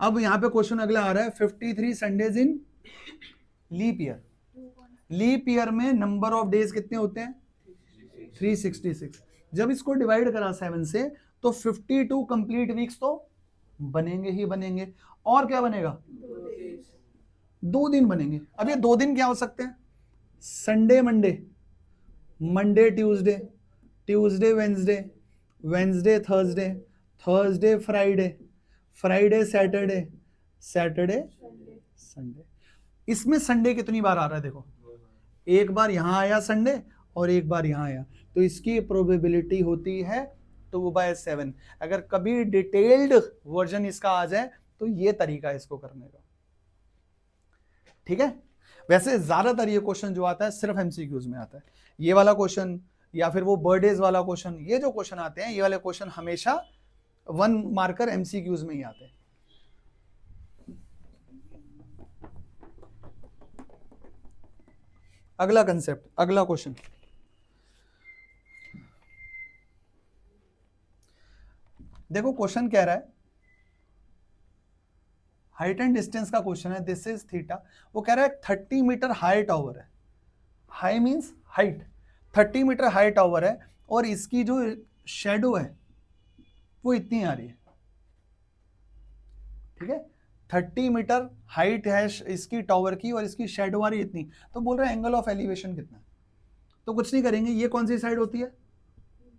अब यहाँ पे क्वेश्चन अगला आ रहा है 53 Sundays in leap year. Leap year में नंबर ऑफ डेज कितने होते हैं? 366। जब इसको डिवाइड करा 7 से तो 52 कंप्लीट वीक्स तो बनेंगे ही बनेंगे। और क्या बनेगा? 2 दिन बनेंगे। अब ये 2 दिन क्या हो सकते हैं? Sunday Monday, Monday Tuesday, Tuesday Wednesday, Wednesday Thursday, Thursday Friday, Friday Saturday, Saturday Sunday. इसमें संडे कितनी बार आ रहा है? देखो, एक बार यहां आया संडे और एक बार यहां आया, तो इसकी प्रोबेबिलिटी होती है 2/7। अगर कभी डिटेल्ड वर्जन इसका आ जाए तो ये तरीका है इसको करने का। ठीक है। वैसे ज्यादातर ये क्वेश्चन जो आता है सिर्फ एमसीक्यूज में आता है। ये वाला क्वेश्चन या फिर वो बर्थडेज वाला क्वेश्चन, ये जो क्वेश्चन आते हैं ये वाले क्वेश्चन हमेशा 1 मार्कर एमसीक्यूज में ही आते हैं। अगला कंसेप्ट, अगला क्वेश्चन, देखो क्वेश्चन कह रहा है हाइट एंड डिस्टेंस का क्वेश्चन है, दिस इज थीटा। वो कह रहा है 30 मीटर हाई टावर है, high means height, 30 meter high tower है और इसकी जो शेडो है वो इतनी आ रही है। ठीक है, 30 मीटर हाइट है इसकी टावर की और इसकी शेडो आ रही है इतनी। तो बोल रहे हैं एंगल ऑफ एलिवेशन कितना है। तो कुछ नहीं करेंगे, ये कौन सी साइड होती है?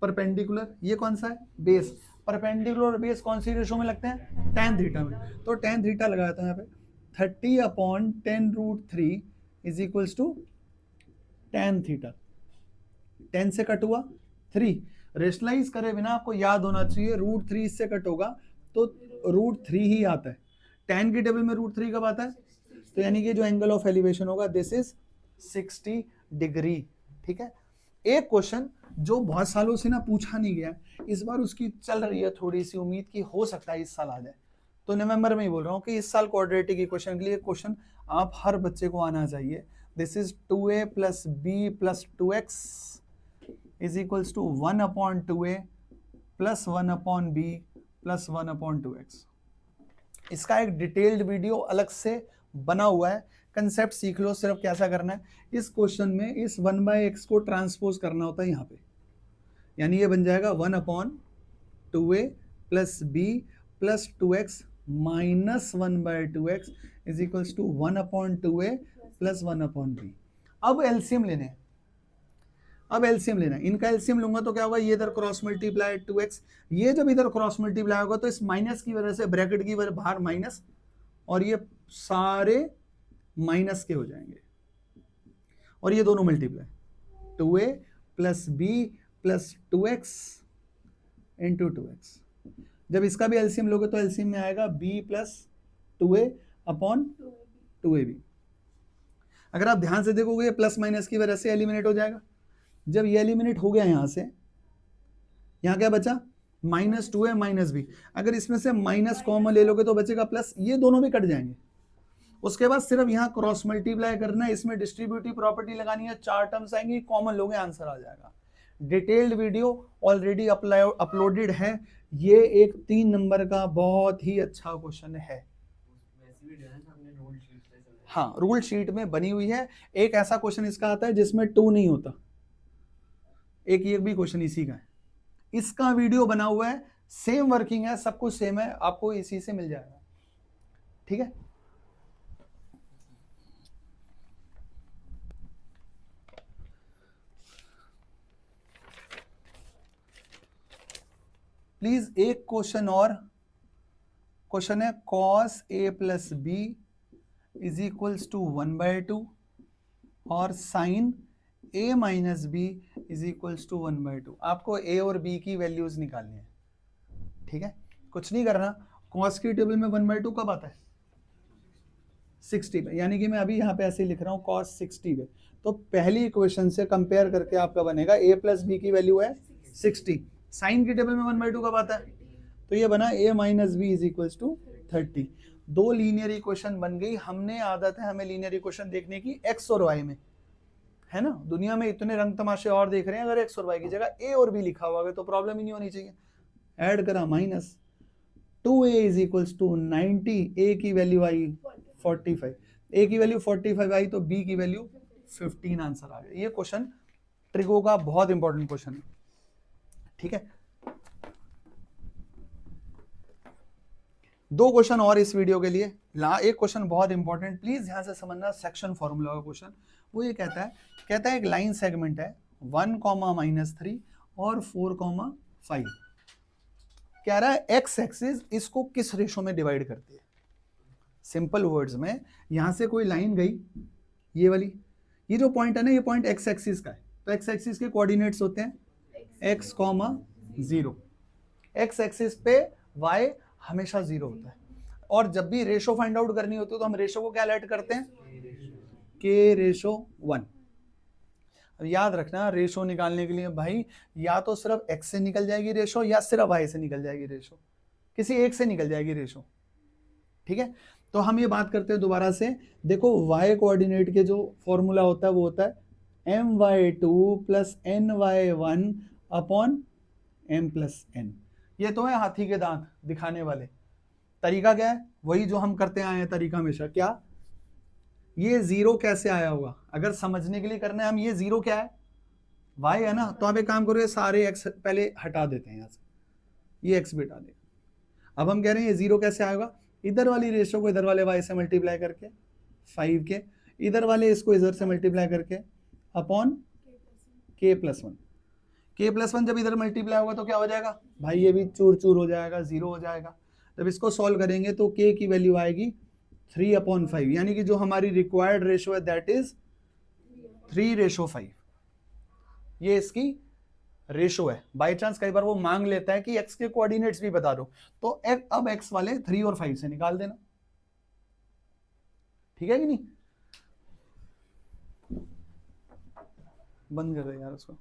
परपेंडिकुलर। ये कौन सा है? बेस। परपेंडिकुलर और बेस कौन सी रेशो में लगते हैं? tan थीटा में। तो tan थीटा लगाया था यहाँ पे 30/10√3 is equals to tan theta. 10 से कट हुआ 3, रेशनलाइज करे बिना आपको याद होना चाहिए √3 से कट होगा तो √3 ही आता है। tan की टेबल में √3 कब आता है? तो यानी कि जो एंगल ऑफ एलिवेशन होगा दिस इज 60 डिग्री। ठीक है। एक क्वेश्चन जो बहुत सालों से ना पूछा नहीं गया, इस बार उसकी चल रही है थोड़ी सी उम्मीद कि हो सकता है इस साल आ जाए, तो नवंबर में ही बोल रहा हूँ कि इस साल क्वाड्रेटिक इक्वेशन के लिए क्वेश्चन आप हर बच्चे को आना चाहिए। This is 2a + b + 2x is equals to 1/2a + 1/b + 1/2x। इसका एक डिटेल्ड वीडियो अलग से बना हुआ है, कंसेप्ट सीख लो। सिर्फ कैसा करना है, इस क्वेश्चन में इस 1/x को ट्रांसपोज करना होता है यहाँ पे, यानी ये बन जाएगा 1/2a + b + 2x - 1/2x is equals to 1/2a + 1/b। अब एलसीएम लेने हैं, अब एलसीएम लेना है। इनका एलसीएम लूंगा तो क्या होगा? ये इधर क्रॉस मल्टीप्लाई 2x, ये जब इधर क्रॉस मल्टीप्लाई होगा तो इस माइनस की वजह से ब्रैकेट की वजह बाहर माइनस, और ये सारे माइनस के हो जाएंगे और ये दोनों multiply 2a + b + 2x × 2x। जब इसका भी एलसीएम लोगे तो एलसीएम में आएगा b + 2a/2ab। अगर आप ध्यान से देखोगे प्लस माइनस की वजह से एलिमिनेट हो जाएगा। जब ये एलिमिनेट हो गया यहां से, यहां क्या बचा? -2a - b। अगर इसमें से माइनस कॉमन ले लोगे तो बचेगा प्लस, ये दोनों भी कट जाएंगे। उसके बाद सिर्फ यहाँ क्रॉस मल्टीप्लाई करना है, इसमें डिस्ट्रीब्यूटिव प्रॉपर्टी लगानी है, 4 टर्म्स आएंगी, कॉमन लोगे आंसर आ जाएगा। डिटेल्ड वीडियो ऑलरेडी अपलोडेड है। ये एक 3 नंबर का बहुत ही अच्छा क्वेश्चन है। हाँ, रूल शीट में बनी हुई है। एक ऐसा क्वेश्चन इसका आता है जिसमें 2 नहीं होता, एक ये भी क्वेश्चन इसी का है। इसका वीडियो बना हुआ है, सेम वर्किंग है, सब कुछ सेम है, आपको इसी से मिल जाएगा। ठीक है। प्लीज एक क्वेश्चन और, क्वेश्चन है cos a + b is equals to 1/2 और sin a - b is equals to 1/2। आपको a और b की वैल्यूज निकालनी है। ठीक है, कुछ नहीं करना। cos की टेबल में 1/2 कब आता है? 60 पे, यानी कि मैं अभी यहाँ पे ऐसे लिख रहा हूँ cos 60 पे। तो पहली इक्वेशन से कंपेयर करके आपका बनेगा a + b की वैल्यू है 60। साइन की टेबल में 1/2 कब आता है? तो ये बना a - b is equals to 30। 2 linear equation बन गई। हमने आदत है हमें लीनियर इक्वेशन देखने की x और y में, है ना। दुनिया में इतने रंग तमाशे और देख रहे हैं, अगर x और y की जगह a और b लिखा हुआ है तो प्रॉब्लम ही नहीं होनी चाहिए। ऐड करा minus, 2a is equals to 90, a की वैल्यू आई 45, a की वैल्यू 45 आई तो b की वैल्यू 15 आंसर आ गया। ये क्वेश्चन ट्रिगो का बहुत इंपॉर्टेंट क्वेश्चन है, ठीक है। दो क्वेश्चन और इस वीडियो के लिए। एक क्वेश्चन बहुत इंपॉर्टेंट, प्लीज ध्यान से समझना, सेक्शन फॉर्मूला का क्वेश्चन। वो ये कहता है एक लाइन सेगमेंट है 1, -3 और 4, 5। कह रहा है एक्स एक्सिस इसको किस रेशो में डिवाइड करती है। सिंपल वर्ड्स में, यहां से कोई लाइन गई, ये वाली, ये जो पॉइंट है ना, ये पॉइंट एक्स एक्सिस का है, तो एक्स एक्सिस के कोऑर्डिनेट्स होते हैं x, 0। एक्स एक्सिस पे y हमेशा 0 होता है, और जब भी रेशो फाइंड आउट करनी होती है तो हम रेशो को क्या लेट करते हैं, k/1। अब याद रखना, रेशो निकालने के लिए भाई या तो सिर्फ x से निकल जाएगी रेशो या सिर्फ y से निकल जाएगी रेशो, किसी एक से निकल जाएगी रेशो, ठीक है। तो हम ये बात करते हैं दोबारा से, देखो y कोऑर्डिनेट के जो फॉर्मूला होता है वो होता है my2 + ny1 अपॉन m+n। ये तो है हाथी के दांत दिखाने वाले। तरीका क्या है, वही जो हम करते आए हैं तरीका हमेशा। क्या ये 0 कैसे आया होगा, अगर समझने के लिए करना है हम, ये 0 क्या है, y है ना, तो आप एक काम करो, सारे x पहले हटा देते हैं यहाँ से, ये x भी हटा देगा। अब हम कह रहे हैं ये 0 कैसे आएगा, इधर वाली रेशो को इधर वाले y से मल्टीप्लाई करके 5 के, इधर वाले इसको इधर से मल्टीप्लाई करके अपॉन k+1। k+1 जब इधर मल्टीप्लाई होगा तो क्या हो जाएगा भाई, ये भी चूर चूर हो जाएगा, 0 हो जाएगा। जब इसको सॉल्व करेंगे तो k की वैल्यू आएगी 3/5, यानी कि जो हमारी रिक्वायर्ड रेशो है दैट इज 3/5। ये इसकी रेशो है। बाय चांस कई बार वो मांग लेता है कि x के कोऑर्डिनेट्स भी बता दो, तो अब x वाले 3 और 5 से निकाल देना, ठीक है कि नहीं। बंद कर दे यार उसको।